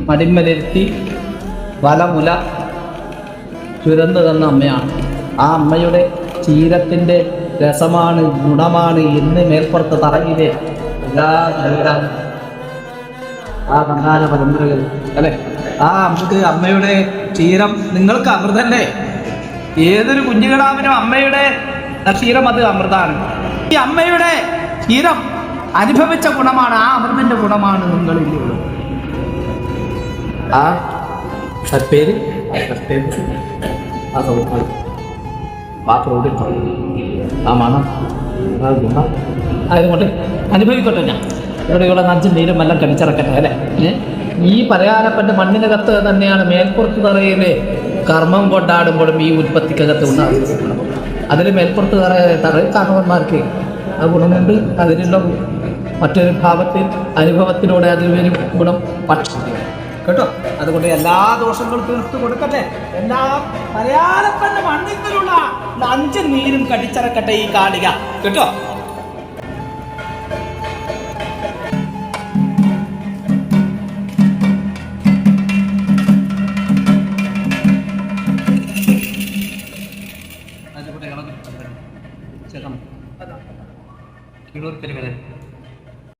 മടിമലിരുത്തി വലമുല ചുരന്നു തന്ന അമ്മയാണ്. ആ അമ്മയുടെ ക്ഷീരത്തിൻ്റെ രസമാണ്, ഗുണമാണ് എന്ന് മേൽപ്പുറത്ത് തറയിലെ എല്ലാ ആ കണ്ടാല പരമ്പരകൾ അല്ലെ. ആ നമുക്ക് അമ്മയുടെ ക്ഷീരം നിങ്ങൾക്ക് അമൃതല്ലേ. ഏതൊരു കുഞ്ഞുകിടാവിനും അമ്മയുടെ ക്ഷീരം അത് അമൃതാണ്. ഈ അമ്മയുടെ ക്ഷീരം അനുഭവിച്ച ഗുണമാണ്, ആ അമൃതന്റെ ഗുണമാണ് നിങ്ങളിലുള്ളത്. ആ പേര് ആ സൗഖ്യം ആ പ്രോഡക്റ്റ് ആ മണം ആ ഗുണം അതുകൊണ്ട് അനുഭവിക്കട്ടെ. ഞാൻ ഇവിടെയുള്ള നഞ്ചും നീരും എല്ലാം കടിച്ചിറക്കട്ടെ അല്ലേ. ഈ പരയാരപ്പൻ്റെ മണ്ണിനകത്ത് തന്നെയാണ് മേൽപ്പുറത്ത് തറയിലെ കർമ്മം കൊണ്ടാടുമ്പോഴും ഈ ഉൽപ്പത്തിക്കകത്ത് ഉണ്ടാകുന്നത്. അതിൽ മേൽപ്പുറത്ത് തറയിൽ കാരണവന്മാർക്ക് ആ ഗുണമുണ്ട്. അതിനുള്ള മറ്റൊരു ഭാവത്തിൽ അനുഭവത്തിലൂടെ അതിൽ വരും ഗുണം പക്ഷി കേട്ടോ. അതുകൊണ്ട് എല്ലാ ദോഷങ്ങളും തീർത്തു കൊടുക്കട്ടെ. എല്ലാ പരയാരപ്പൻ്റെ മണ്ണിലുള്ള നഞ്ചും നീരും കടിച്ചിറക്കട്ടെ ഈ കാളിക കേട്ടോ.